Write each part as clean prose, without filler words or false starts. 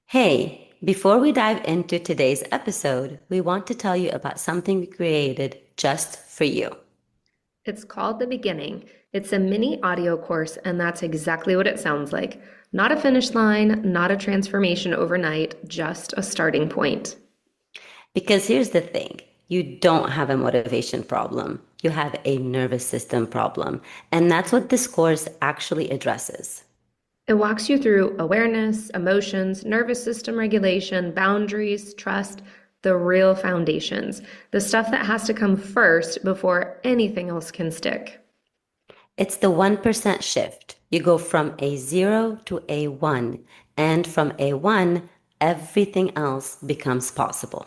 Hey, before we dive into today's episode, we want to tell you about something we created just for you. It's called The Beginning. It's a mini audio course, and that's exactly what it sounds like. Not a finish line, not a transformation overnight, just a starting point. Because here's the thing, you don't have a motivation problem, you have a nervous system problem. And that's what this course actually addresses. It walks you through awareness, emotions, nervous system regulation, boundaries, trust, the real foundations, the stuff that has to come first before anything else can stick. It's the 1% shift. You go from a 0 to a 1, and from a 1, everything else becomes possible.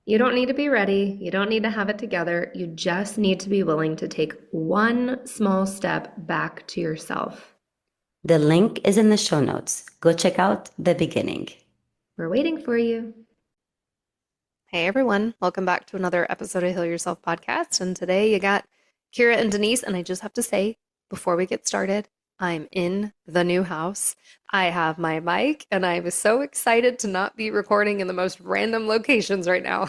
You don't need to be ready. You don't need to have it together. You just need to be willing to take one small step back to yourself. The link is in the show notes. Go check out the beginning. We're waiting for you. Hey everyone, welcome back to another episode of Heal Yourself podcast. And today you got Kira and Denise. And I just have to say, before we get started, I'm in the new house. I have my mic, and I'm so excited to not be recording in the most random locations right now.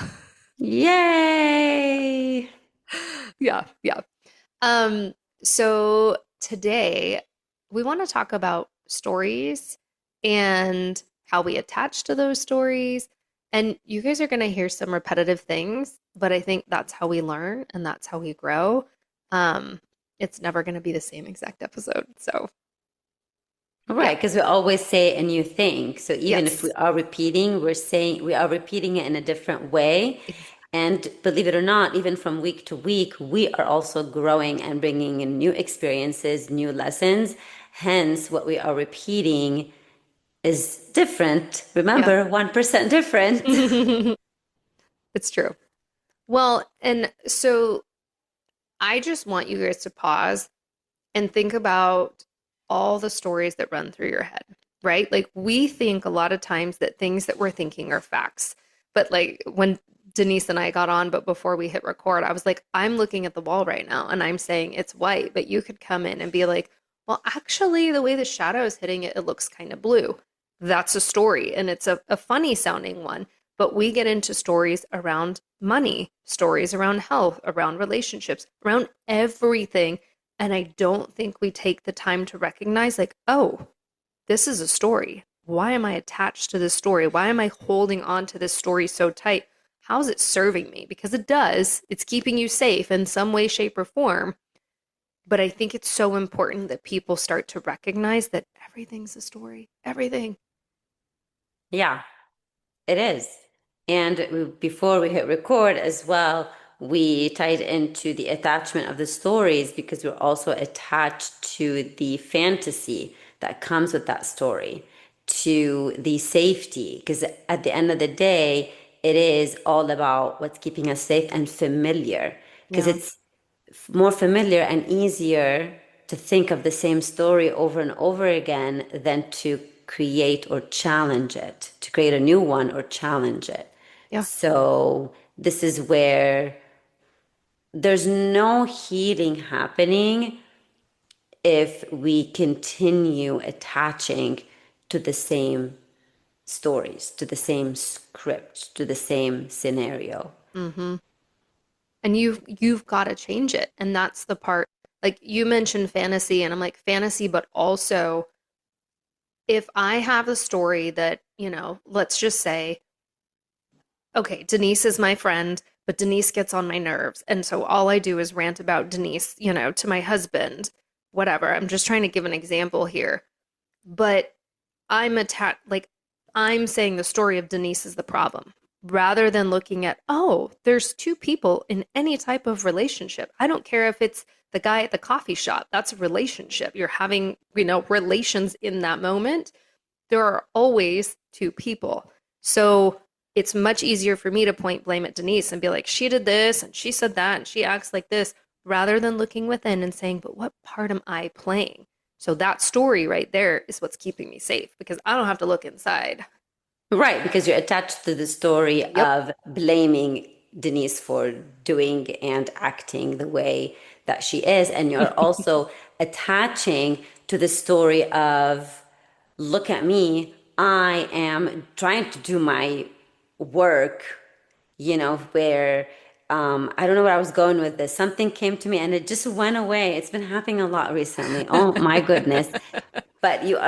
Yay! Yeah. Um, so today we want to talk about stories and how we attach to those stories. And you guys are going to hear some repetitive things, but I think that's how we learn and that's how we grow. Um, it's never going to be the same exact episode. So, Right, yeah. because we always say a new thing. So even if we Yes. are repeating, we're saying we are repeating it in a different way. Exactly. And believe it or not, even from week to week, we are also growing and bringing in new experiences, new lessons. Hence, what we are repeating is different. Yeah. Remember, 1% different. It's true. Well, and so I just want you guys to pause and think about all the stories that run through your head, right? Like we think a lot of times that things that we're thinking are facts. But like when Denise and I got on, but before we hit record, I was like, I'm looking at the wall right now and I'm saying it's white, but you could come in and be like, well, actually, the way the shadow is hitting it, it looks kind of blue. That's a story, and it's a funny sounding one. But we get into stories around money, stories around health, around relationships, around everything, and I don't think we take the time to recognize, like, oh, this is a story. Why am I attached to this story? Why am I holding on to this story so tight? How is it serving me? Because it does. It's keeping you safe in some way, shape, or form. But I think it's so important that people start to recognize that everything's a story. Everything. Yeah, it is. And before we hit record as well, we tied into the attachment of the stories because we're also attached to the fantasy that comes with that story, to the safety. Because at the end of the day, it is all about what's keeping us safe and familiar. Because Yeah. it's more familiar and easier to think of the same story over and over again than to create or challenge it, to create a new one or challenge it. Yeah. So, this is where there's no healing happening if we continue attaching to the same stories, to the same script, to the same scenario. Mm-hmm. And you've got to change it. And that's the part. Like you mentioned fantasy, and I'm like, fantasy, but also if I have a story that, let's just say, okay, Denise is my friend, but Denise gets on my nerves. And so all I do is rant about Denise, to my husband, whatever. I'm just trying to give an example here. But I'm attached, like, I'm saying the story of Denise is the problem rather than looking at, oh, there's two people in any type of relationship. I don't care if it's the guy at the coffee shop, that's a relationship. You're having, relations in that moment. There are always two people. So it's much easier for me to point blame at Denise and be like, she did this and she said that and she acts like this, rather than looking within and saying, but what part am I playing? So that story right there is what's keeping me safe because I don't have to look inside. Right, because you're attached to the story Yep. of blaming Denise for doing and acting the way that she is. And you're also attaching to the story of, look at me, I am trying to do my work, where I don't know where I was going with this. Something came to me and it just went away. It's been happening a lot recently. Oh my goodness. But you're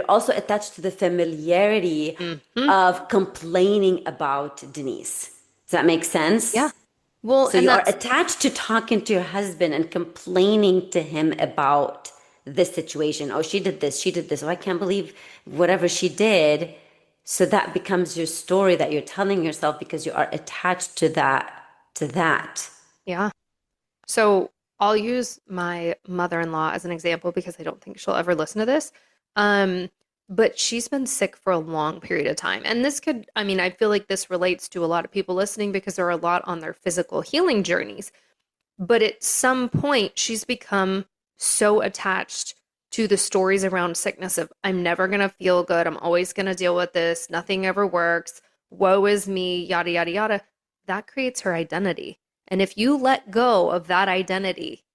also attached to the familiarity Hmm. of complaining about Denise. Does that make Yeah. sense? Well, So and you are that's, attached to talking to your husband and complaining to him about this situation. Oh, she did this, she did this. Oh, I can't believe whatever she did. So that becomes your story that you're telling yourself because you are attached to that. yeah. So I'll use my mother-in-law as an example because I don't think she'll ever listen to this. Um, but she's been sick for a long period of time. And this could, I mean, I feel like this relates to a lot of people listening because there are a lot on their physical healing journeys. But at some point, she's become so attached to the stories around sickness of, I'm never going to feel good. I'm always going to deal with this. Nothing ever works. Woe is me, yada, yada, yada. That creates her identity. And if you let go of that identity,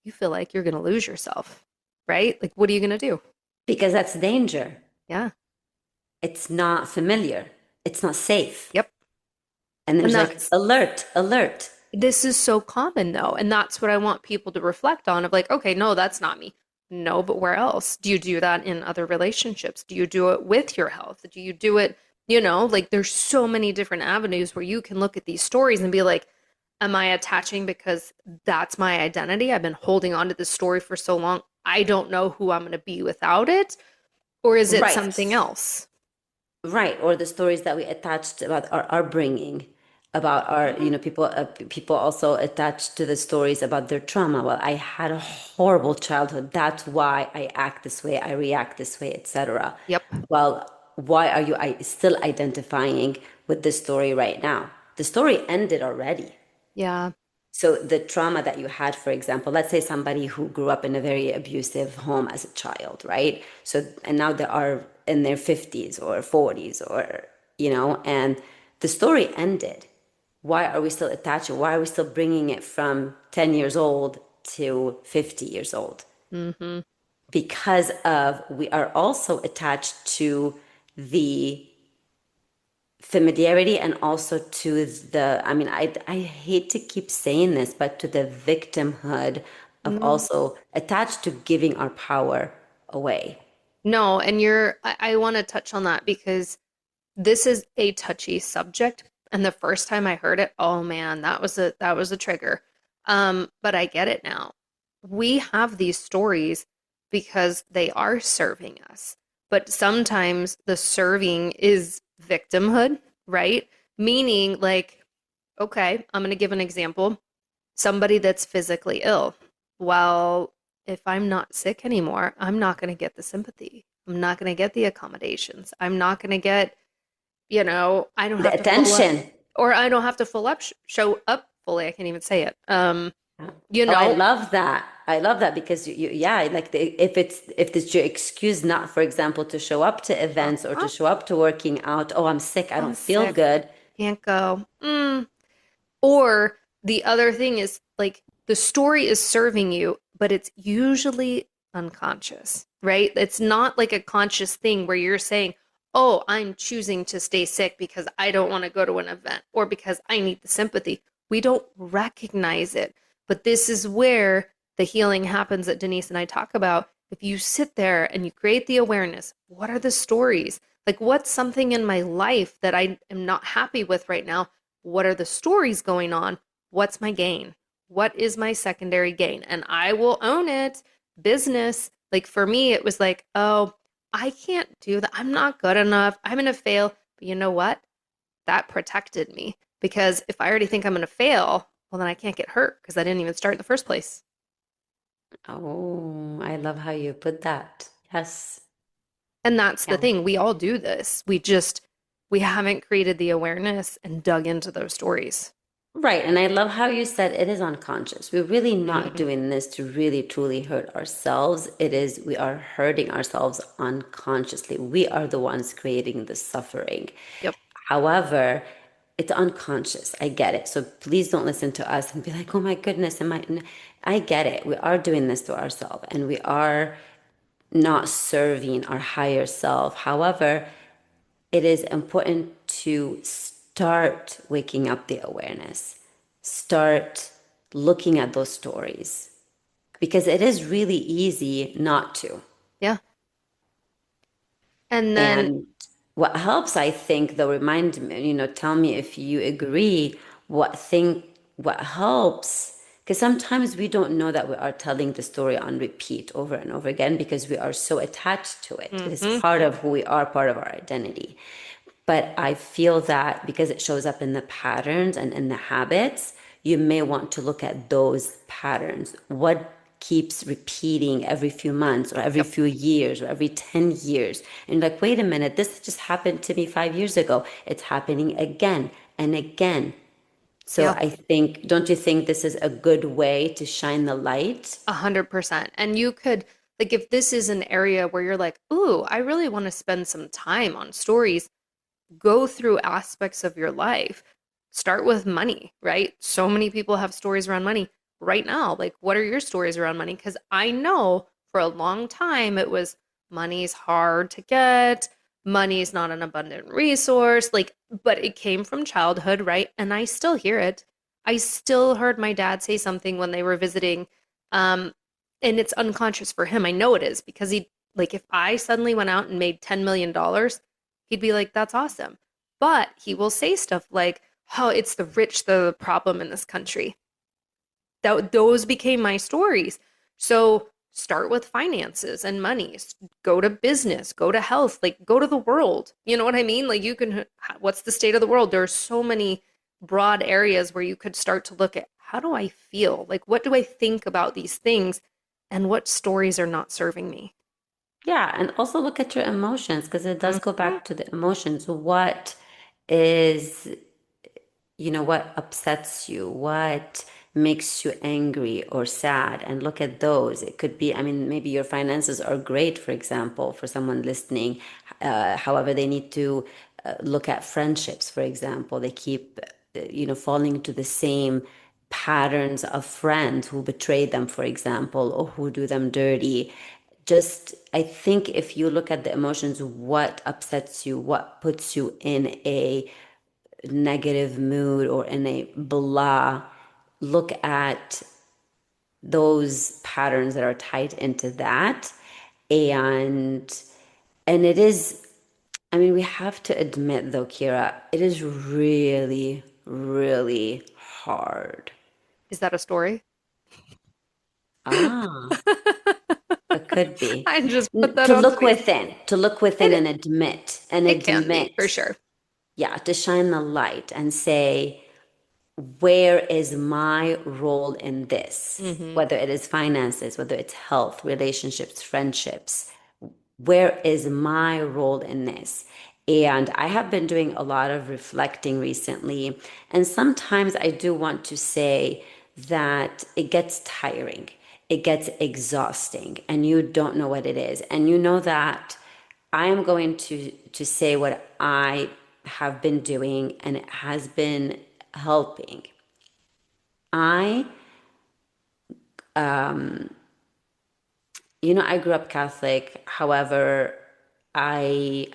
you feel like you're going to lose yourself, right? Like, what are you going to do? Because that's danger. Yeah. It's not familiar. It's not safe. Yep. And And there's like that's alert, alert. this is so common though. And that's what I want people to reflect on of like, okay, no, that's not me. No, but where else? Do you do that in other relationships? Do you do it with your health? Do you do it, like there's so many different avenues where you can look at these stories and be like, am I attaching because that's my identity? I've been holding on to this story for so long. I don't know who I'm going to be without it. Or is it Right. something else? Right, or the stories that we attached about our upbringing, about our, Mhm. people also attach to the stories about their trauma. Well, I had a horrible childhood. That's why I act this way, I react this way, etc. Yep. Well, why are you still identifying with this story right now? The story ended already. Yeah. So the trauma that you had, for example, let's say somebody who grew up in a very abusive home as a child, right? So, and now they are in their 50s or 40s or, and the story ended. Why are we still attached? Why are we still bringing it from 10 years old to 50 years old? Hmm. Because of, we are also attached to the familiarity and also to the, I mean, I hate to keep saying this, but to the victimhood of No. also attached to giving our power away. No, and I want to touch on that because this is a touchy subject. And the first time I heard it, oh man, that was a trigger. But I get it now. We have these stories because they are serving us. But sometimes the serving is victimhood, right? Meaning like, okay, I'm going to give an example. Somebody that's physically ill. Well, if I'm not sick anymore, I'm not going to get the sympathy. I'm not going to get the accommodations. I'm not going to get, I don't The have to full up, attention. or I don't have to full up, show up fully. I can't even say it. You Oh, I know, love that. I love that because yeah, like if it's your excuse not, for example, to show up to events or to uh-huh, show up to working out. Oh, I'm sick. I I'm don't feel sick. good. Can't go. Or the other thing is like the story is serving you, but it's usually unconscious, right? It's not like a conscious thing where you're saying, oh, I'm choosing to stay sick because I don't want to go to an event or because I need the sympathy. We don't recognize it. But this is where the healing happens that Denise and I talk about. If you sit there and you create the awareness, what are the stories? Like, what's something in my life that I am not happy with right now? What are the stories going on? What's my gain? What is my secondary gain? And I will own it. Business. Like for me, it was like, oh, I can't do that. I'm not good enough. I'm going to fail. But you know what? That protected me because if I already think I'm going to fail, well, then I can't get hurt because I didn't even start in the first place. Oh, I love how you put that. Yes. And that's the Yeah. thing. We all do this. We haven't created the awareness and dug into those stories. Right. And I love how you said it is unconscious. We're really not Mm, doing this to really truly hurt ourselves. It is, we are hurting ourselves unconsciously. We are the ones creating the suffering. yep. However, it's unconscious. I get it. So please don't listen to us and be like, oh my goodness, am I? I get it. We are doing this to ourselves and we are not serving our higher self. However, it is important to start waking up the awareness, start looking at those stories, because it is really easy not to. Yeah. And then, And what helps, I think, though, remind me, tell me if you agree, what helps, because sometimes we don't know that we are telling the story on repeat over and over again because we are so attached to it. It is mhm, part of who we are, part of our identity. But I feel that because it shows up in the patterns and in the habits, you may want to look at those patterns. What keeps repeating every few months or every yep, few years or every 10 years? And like, wait a minute, this just happened to me 5 years ago. It's happening again and again. So yeah, I think, don't you think this is a good way to shine the light? 100%. And you could, like, if this is an area where you're like, ooh, I really want to spend some time on stories, go through aspects of your life. Start with money, right? So many people have stories around money right now. Like, what are your stories around money? Because I know for a long time it was money's hard to get, money's not an abundant resource. Like, but it came from childhood, right? And I still hear it. I still heard my dad say something when they were visiting. Um, and it's unconscious for him. I know it is because he, like, if I suddenly went out and made $10 million, he'd be like, that's awesome. But he will say stuff like, oh, it's the rich, the problem in this country. Those became my stories. So start with finances and money. Go to business, go to health, like go to the world. You know what I mean? Like you can, what's the state of the world? There are so many broad areas where you could start to look at how do I feel? Like what do I think about these things? And what stories are not serving me? Yeah, and also look at your emotions because it does go Mhm. back to the emotions. What is what upsets you, what makes you angry or sad, and look at those. It could be, I mean, maybe your finances are great, for example, for someone listening. However, they need to look at friendships, for example. They keep, falling into the same patterns of friends who betray them, for example, or who do them dirty. Just, I think if you look at the emotions, what upsets you, what puts you in a negative mood or in a blah, look at those patterns that are tied into that. And it is, I mean, we have to admit though, Kira, it is really, really hard. Is that a story? Ah, it could be. I just put that To on look today's. within, to look within It it can be for and admit, sure. yeah, to shine the light and say, where is my role in this? Hmm. Whether it is finances, whether it's health, relationships, friendships, where is my role in this? And I have been doing a lot of reflecting recently. And sometimes I do want to say that it gets tiring, it gets exhausting, and you don't know what it is. And you know that I am going to say what I have been doing, and it has been helping. I, I grew up Catholic. However, I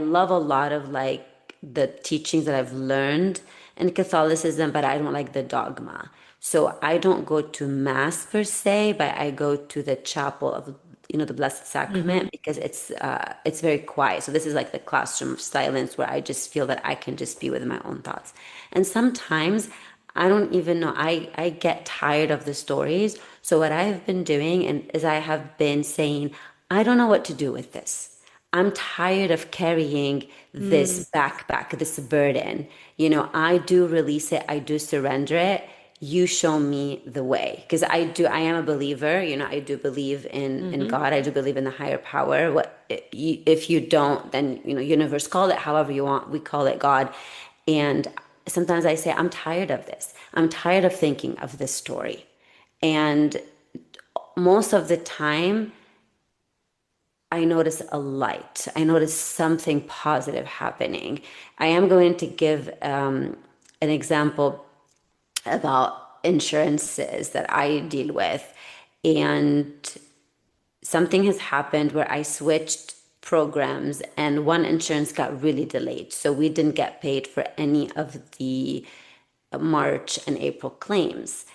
love a lot of like the teachings that I've learned in Catholicism, but I don't like the dogma. So I don't go to mass per se, but I go to the chapel of, the Blessed Hmm. Sacrament because it's very quiet. So this is like the classroom of silence where I just feel that I can just be with my own thoughts. And sometimes I don't even know. I get tired of the stories. So what I have been doing and is I have been saying, I don't know what to do with this. I'm tired of carrying Mm. this backpack, this burden. I do release it, I do surrender it. You show me the way. Because I am a believer, I do believe in Hmm. God, I do believe in the higher power. If you don't, then universe, call it however you want. We call it God. And sometimes I say, I'm tired of this. I'm tired of thinking of this story. And most of the time, I notice a light. I notice something positive happening. I am going to give an example about insurances that I deal with. And something has happened where I switched programs, and one insurance got really delayed. So we didn't get paid for any of the March and April claims.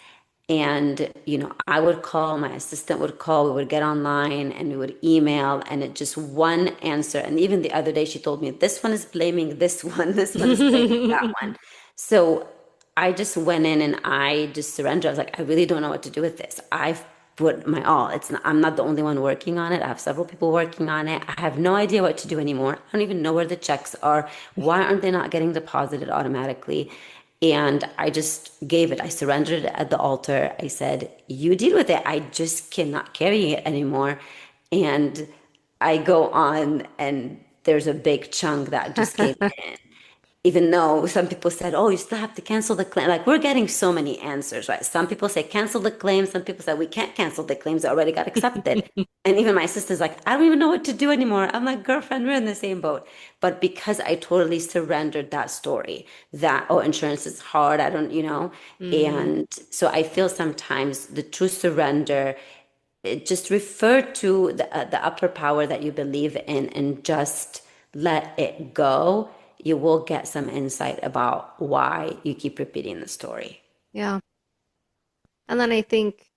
And, I would call, my assistant would call, we would get online and we would email, and it just one answer. And even the other day, she told me, this one is blaming this one, this one is blaming that one. So I just went in and I just surrendered. I was like, I really don't know what to do with this. I've put my all. I'm not the only one working on it. I have several people working on it. I have no idea what to do anymore. I don't even know where the checks are. Why aren't they not getting deposited automatically? And I just gave it. I surrendered it at the altar. I said, you deal with it. I just cannot carry it anymore. And I go on, and there's a big chunk that just came in. Even though some people said, oh, you still have to cancel the claim. Like, we're getting so many answers, right? Some people say cancel the claim. Some people say we can't cancel the claims that already got accepted. And even my sister's like, I don't even know what to do anymore. I'm like, girlfriend, we're in the same boat. But because I totally surrendered that story, that, oh, insurance is hard, I don't, Mhm. and so I feel sometimes the true surrender, it just refer to the upper power that you believe in and just let it go. You will get some insight about why you keep repeating the story. Yeah. And then I think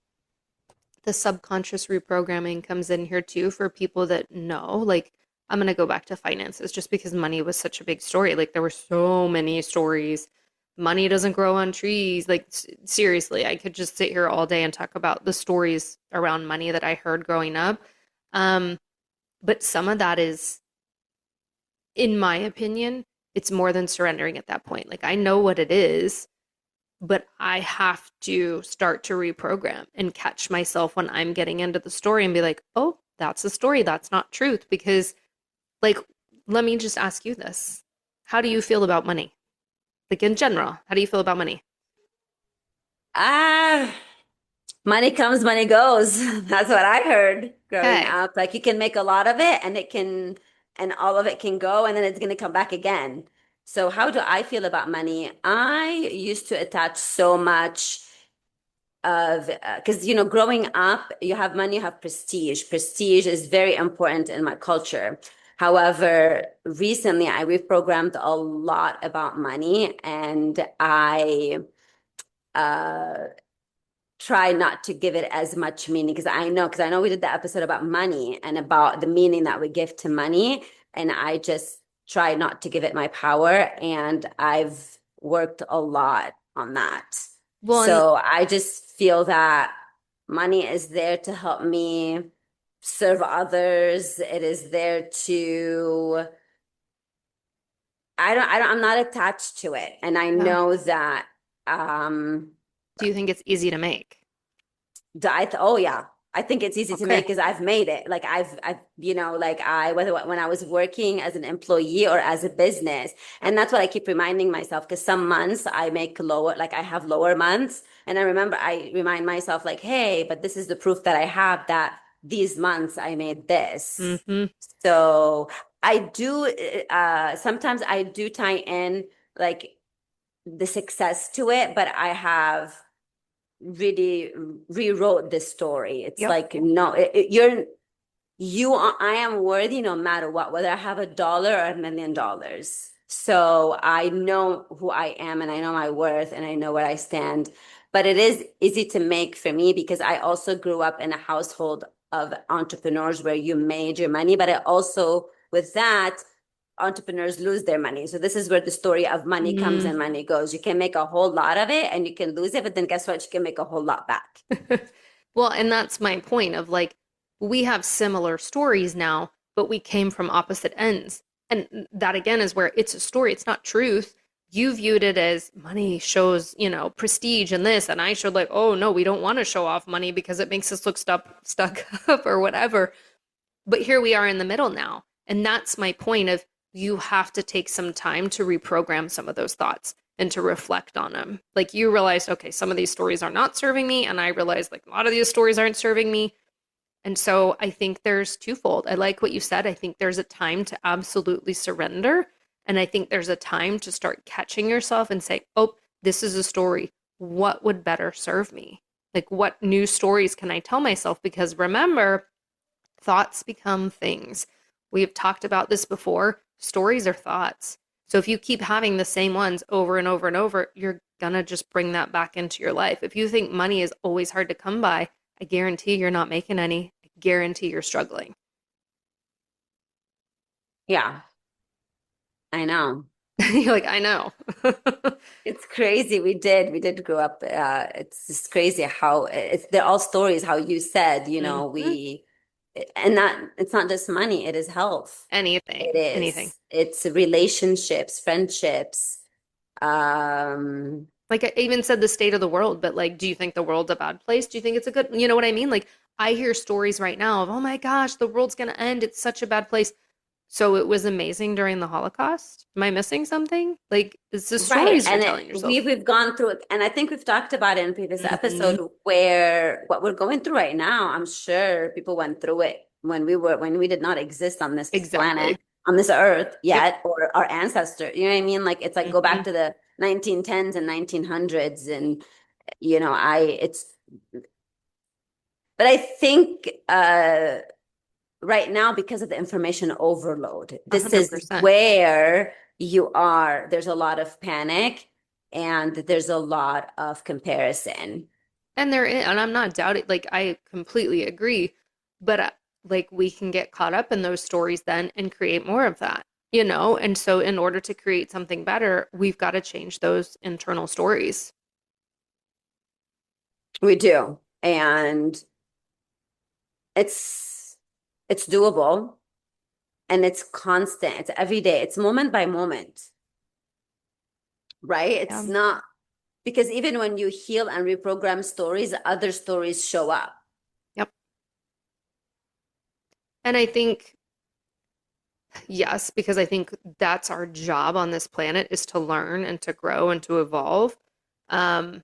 the subconscious reprogramming comes in here too for people that know. Like, I'm going to go back to finances just because money was such a big story. Like, there were so many stories. Money doesn't grow on trees. Like, seriously, I could just sit here all day and talk about the stories around money that I heard growing up. Um, but some of that is, in my opinion, it's more than surrendering at that point. Like, I know what it is, but I have to start to reprogram and catch myself when I'm getting into the story and be like, oh, that's a story. That's not truth. Because, like, let me just ask you this. How do you feel about money? Like, in general, how do you feel about money? Ah, money comes, money goes. That's what I heard growing Okay. up. Like, you can make a lot of it, and all of it can go, and then it's going to come back again. So how do I feel about money? I used to attach so much of, because growing up, you have money, you have prestige is very important in my culture. However, recently I reprogrammed a lot about money, and I uh try not to give it as much meaning, because I know we did the episode about money and about the meaning that we give to money, and I just try not to give it my power, and I've worked a lot on that. Well, and So I just feel that money is there to help me serve others. It is there to, I'm not attached to it, and I yeah. know that um Do you think it's easy to make? Oh yeah, I think it's easy to Okay. make because I've made it. Like like whether when I was working as an employee or as a business, and that's what I keep reminding myself. Because some months I make lower, like I have lower months, and I remind myself like, hey, but this is the proof that I have that these months I made this. Mm-hmm. So I do. Sometimes I do tie in like the success to it, but I have really rewrote this story. It's Yep. like, no, I am worthy no matter what, whether I have $1 or $1 million. So I know who I am, and I know my worth, and I know where I stand. But it is easy to make for me because I also grew up in a household of entrepreneurs where you made your money, but I also, with that, entrepreneurs lose their money. So this is where the story of money comes Mm. and money goes. You can make a whole lot of it and you can lose it, but then guess what? You can make a whole lot back. Well, and that's my point of like, we have similar stories now, but we came from opposite ends. And that again is where it's a story, it's not truth. You viewed it as money shows, prestige and this, and I showed like, oh no, we don't want to show off money because it makes us look stuck up or whatever. But here we are in the middle now. And that's my point of you have to take some time to reprogram some of those thoughts and to reflect on them. Like you realize, okay, some of these stories are not serving me. And I realize like a lot of these stories aren't serving me. And so I think there's twofold. I like what you said. I think there's a time to absolutely surrender. And I think there's a time to start catching yourself and say, oh, this is a story. What would better serve me? Like, what new stories can I tell myself? Because remember, thoughts become things. We've talked about this before. Stories are thoughts. So if you keep having the same ones over and over and over, you're gonna just bring that back into your life. If you think money is always hard to come by, I guarantee you're not making any. I guarantee you're struggling. Yeah, I know. You're like, I know. It's crazy. We did grow up. It's just crazy how they're all stories, how you said, Mhm. and that it's not just money, it is health. It Anything, anything. is. It's relationships, friendships. Um, Like I even said the state of the world, but like, do you think the world's a bad place? Do you think it's a good, you know what I mean? Like, I hear stories right now of, oh my gosh, the world's gonna end. It's such a bad place. So it was amazing during the Holocaust. Am I missing something? Like, it's the right. stories you're telling yourself. We've gone through it, and I think we've talked about it in previous Hmm. episode where what we're going through right now, I'm sure people went through it when we did not exist on this planet, Exactly. on this earth Yep. yet, or our ancestors. You know what I mean? Like it's like go back Hmm. to the 1910s and 1900s, and I it's but I think right now because of the information overload, this is 100%. where there's a lot of panic and there's a lot of comparison. And I'm not doubting, like, I completely agree. But like, we can get caught up in those stories then and create more of that, you know? And so, in order to create something better, we've got to change those internal stories. We do. And it's it's doable and it's constant. It's every day. It's moment by moment, right? It's Yeah. not because even when you heal and reprogram stories, other stories show up. Yep. And I think, yes, because I think that's our job on this planet is to learn and to grow and to evolve. Um,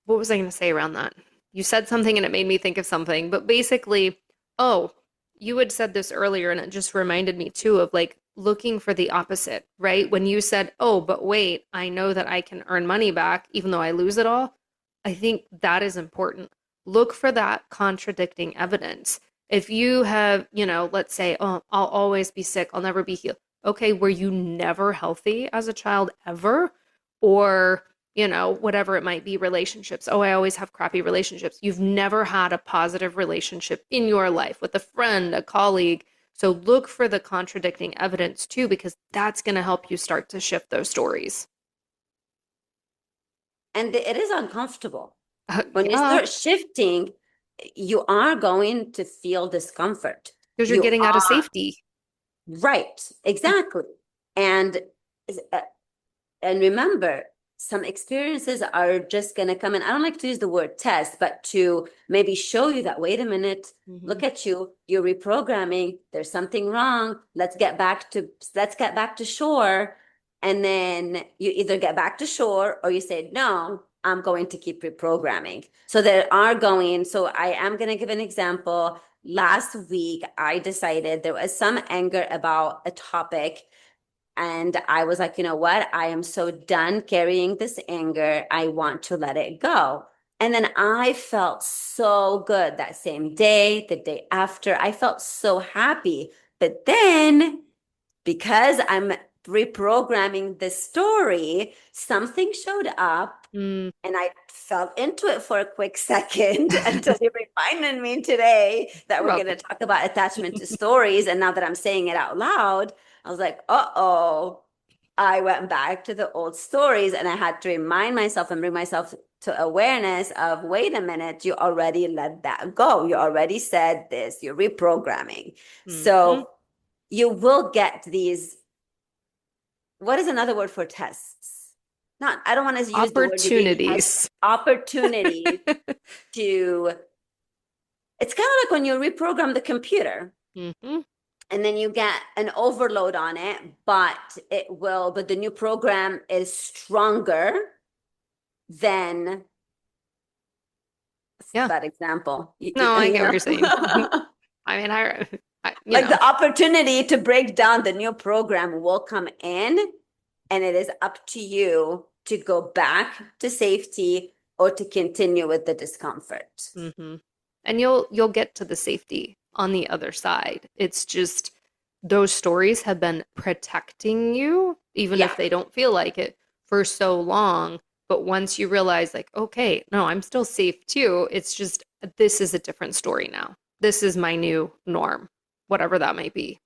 what was I going to say around that? You said something and it made me think of something, but basically, oh, you had said this earlier and it just reminded me too of like looking for the opposite, right? When you said, oh, but wait, I know that I can earn money back even though I lose it all. I think that is important. Look for that contradicting evidence. If you have, let's say, oh, I'll always be sick, I'll never be healed. Okay, were you never healthy as a child ever? Or whatever it might be, relationships. Oh, I always have crappy relationships. You've never had a positive relationship in your life with a friend, a colleague. So look for the contradicting evidence too, because that's going to help you start to shift those stories. And it is uncomfortable. When you Yeah, start shifting, you are going to feel discomfort. because you're You getting out of are safety. right, Yeah. exactly. And uh, and remember, some experiences are just going to come in. I don't like to use the word test, but to maybe show you that, wait a minute, Hmm. look at you, you're reprogramming, there's something wrong. Let's get back to shore. And then you either get back to shore or you say, no, I'm going to keep reprogramming. So I am going to give an example. Last week, I decided there was some anger about a topic and I was like, you know what? I am so done carrying this anger. I want to let it go. And then I felt so good that same day, the day after. I felt so happy. But then, because I'm reprogramming the story, something showed up Mm, and I fell into it for a quick second until you reminded me today that you're we're going to welcome. talk about attachment to stories. And now that I'm saying it out loud, I was like, uh-oh. I went back to the old stories and I had to remind myself and bring myself to awareness of, wait a minute, you already let that go. You already said this, you're reprogramming. Hmm. So you will get these, what is another word for tests? Not, I don't want to use the word you're being tested, Opportunities. opportunities to, it's kind of like when you reprogram the computer Hmm. and then you get an overload on it, but the new program is stronger than Yeah. that example. No, I get what you're saying. I mean, Like the opportunity to break down the new program will come in, and it is up to you to go back to safety or to continue with the discomfort. hmm And you'll get to the safety on the other side. It's just those stories have been protecting you, even Yeah. if they don't feel like it for so long. But once you realize, like, okay, no, I'm still safe too, it's just this is a different story now. This is my new norm, whatever that may be.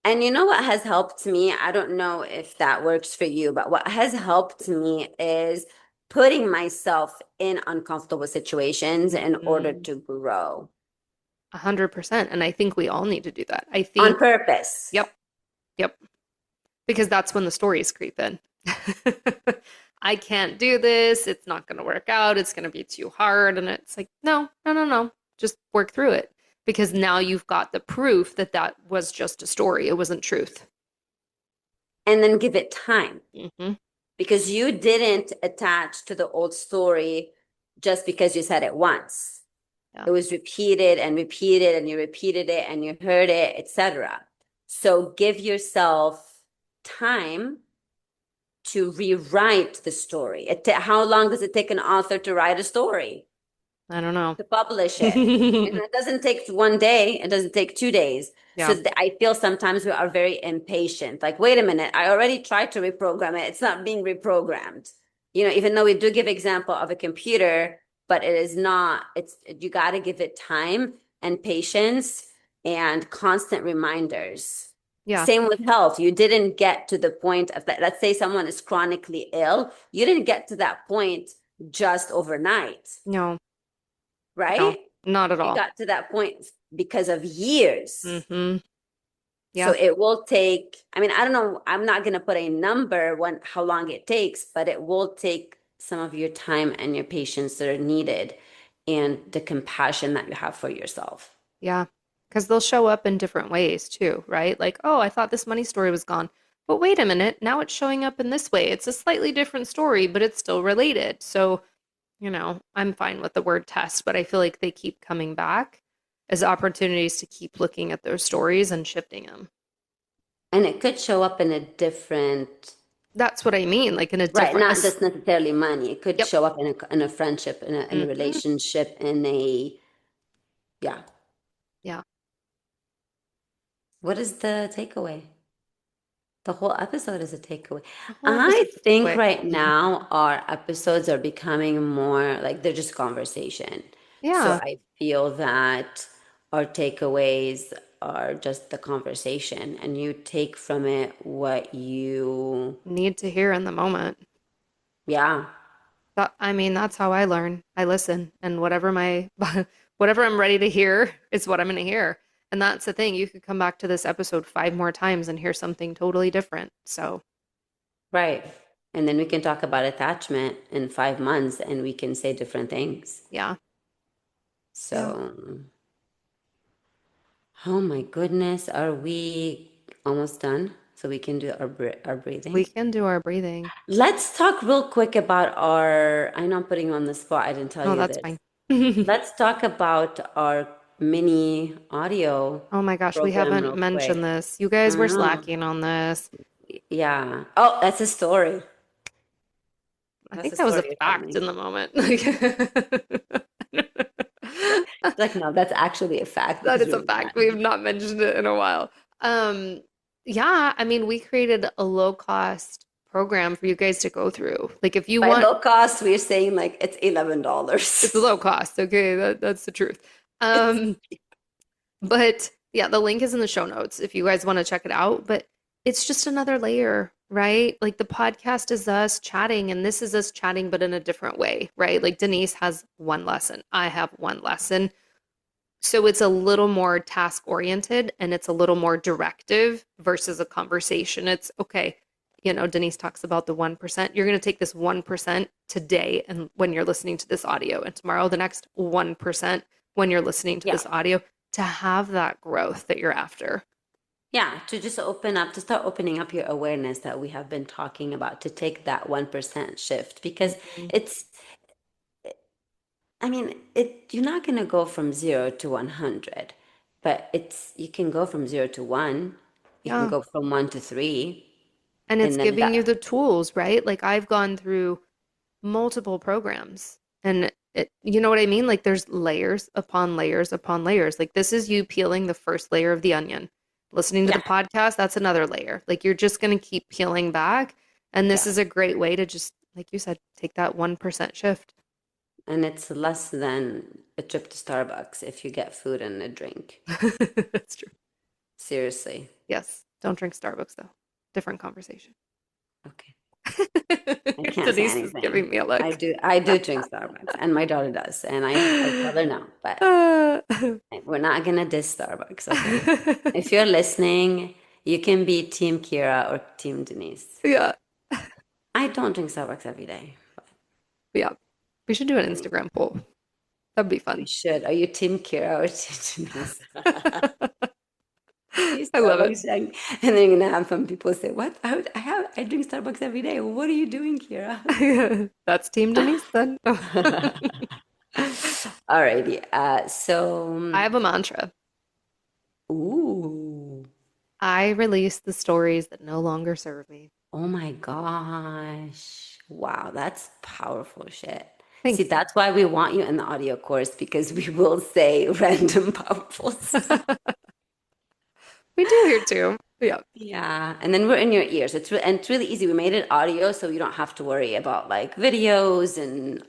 And you know what has helped me? I don't know if that works for you, but what has helped me is putting myself in uncomfortable situations in order Mm, to grow 100%. And I think we all need to do that. I on think, purpose. yep, yep. Because that's when the stories creep in. I can't do this. It's not going to work out. It's going to be too hard. And it's like, no, no, no, no. Just work through it. Because now you've got the proof that that was just a story. It wasn't truth. And then give it time Hmm. because you didn't attach to the old story just because you said it once. Yeah. It was repeated and repeated, and you repeated it and you heard it, etc. So give yourself time to rewrite the story. How long does it take an author to write a story, I don't know. to publish it? And it doesn't take one day, it doesn't take 2 days. So Yeah. I feel sometimes we are very impatient. Like, wait a minute, I already tried to reprogram it. It's not being reprogrammed. Even though we do give example of a computer, but it is not, you got to give it time and patience and constant reminders. Yeah. Same with health. You didn't get to the point of that. Let's say someone is chronically ill. You didn't get to that point just overnight, No, no, right? not at You all. got to that point because of years. Hmm. So Yeah. it will take, I mean, I don't know, I'm not going to put a number how long it takes, but it will take some of your time and your patience that are needed and the compassion that you have for yourself. Yeah. Because they'll show up in different ways too, right? Like, oh, I thought this money story was gone. But wait a minute, now it's showing up in this way. It's a slightly different story, but it's still related. So, I'm fine with the word test, but I feel like they keep coming back as opportunities to keep looking at those stories and shifting them. And it could show up in a different, That's what I mean, like in a right, different, not just necessarily money. It could yep. show up in a friendship, in a Hmm. relationship, yeah. Yeah. What is the takeaway? The whole episode is a takeaway. The whole I episode's a think takeaway. right now our episodes are becoming more like they're just conversation. So Yeah. I feel that our takeaways are just the conversation, and you take from it what you, Need to hear in the moment. yeah, That, I mean, that's how I learn. I listen, and whatever I'm ready to hear is what I'm going to hear. And that's the thing. You could come back to this episode 5 more times and hear something totally different. So, right. And then we can talk about attachment in 5 months and we can say different things. yeah. Yeah. So, oh my goodness, are we almost done? So we can do our We breathing. can do our breathing. Let's talk real quick about I know I'm putting you on the spot. I didn't tell No, you that's this. fine. Let's talk about our mini audio Oh my gosh, we program haven't real mentioned quick. this. You guys I were know. slacking on this. Yeah. Oh, that's a story. I That's think a that was a story you're fact telling. in the moment. It's like, no, that's actually a fact That because is we a were fact. not. We have not mentioned it in a while. Um, yeah, I mean, we created a low cost program for you guys to go through. Like, if you By want, low cost, we're saying like it's it's $11. low cost. Okay, that's the truth. It's Um, but yeah, the link is in the show notes if you guys want to check it out. But it's just another layer, right? Like the podcast is us chatting, and this is us chatting, but in a different way, right? Like Denise has one lesson, I have one lesson. So it's a little more task oriented and it's a little more directive versus a conversation. It's okay. Denise talks about the 1%. You're going to take this 1% today and when you're listening to this audio, and tomorrow the next 1% when you're listening to yeah. this audio to have that growth that you're after. Yeah, to just to start opening up your awareness that we have been talking about, to take that 1% shift because Mhm. it's, I mean, you're not going to go from 0 to 100, but you can go from 0 to 1. You can Yeah. go from 1 to 3. And it's And then giving you the tools, right? Like I've gone through multiple programs and you know what I mean? Like there's layers upon layers upon layers. Like this is you peeling the first layer of the onion. Listening to the Yeah. podcast, that's another layer. Like you're just going to keep peeling back. And this Yeah. is a great way to just, like you said, take that 1% shift. And it's less than a trip to Starbucks if you get food and a drink. That's true. Seriously. Yes. Don't drink Starbucks though. Different conversation. Okay. I can't say Denise is anything. giving me a I look. do I do drink Starbucks and my daughter does. And I tell her no, but Uh, we're not gonna diss Starbucks, okay? If you're listening, you can be Team Kira or Team Denise. yeah. I don't drink Starbucks every day. Yeah. We should do an I mean, Instagram poll. That'd be we fun. should. Are you Team Kira or Team Denise? You I love it. Starbucks drink. And then you're gonna have some people say, "What? I drink Starbucks every day. What are you doing, Kira?" That's Team Denise then. Alrighty. I have a mantra. Ooh. I release the stories that no longer serve me. Oh my gosh. Wow, that's powerful shit. See, Thanks. that's why we want you in the audio course because we will say random powerful stuff. We do here too. Yeah. Yeah, and then we're in your ears. And it's really easy. We made it audio so you don't have to worry about like videos and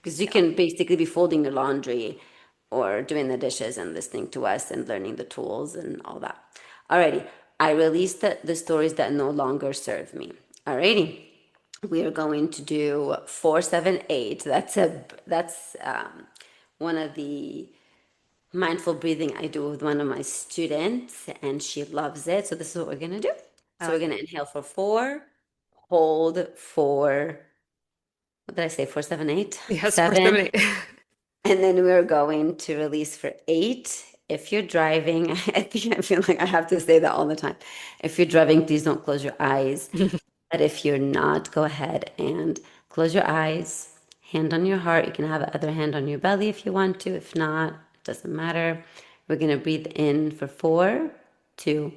because you Yeah. can basically be folding your laundry or doing the dishes and listening to us and learning the tools and all that. Alrighty, I released the stories that no longer serve me. Alrighty, we are going to do 478. That's one of the mindful breathing I do with one of my students, and she loves it. So this is what we're gonna do. I So we're like gonna it. inhale for 4, hold for what did I say? 478, Yes, for 7. 78. And then we're going to release for 8. If you're driving, I feel like I have to say that all the time. If you're driving, please don't close your eyes. But if you're not, go ahead and close your eyes, hand on your heart. You can have the other hand on your belly if you want to. If not, it doesn't matter. We're going to breathe in for 4, 2,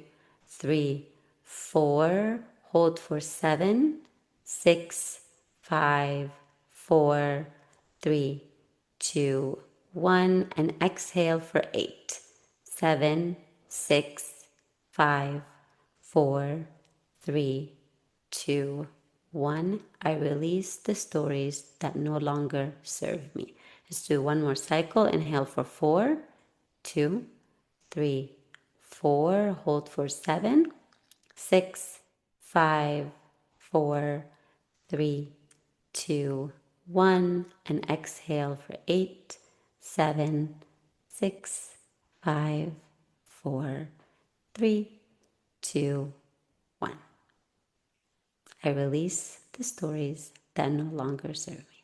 3, 4. Hold for 7, 6, 5, 4, 3, 2, 1. And exhale for 8, 7, 6, 5, 4, 3, 2, 1. I release the stories that no longer serve me. Let's do one more cycle. Inhale for 4, 2, 3, 4. Hold for 7, 6, 5, 4, 3, 2, 1. And exhale for 8, 7, 6, 5, 4, 3, 2, 1. I release the stories that no longer serve me.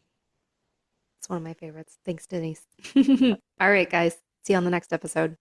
It's one of my favorites. Thanks, Denise. All right, guys. See you on the next episode.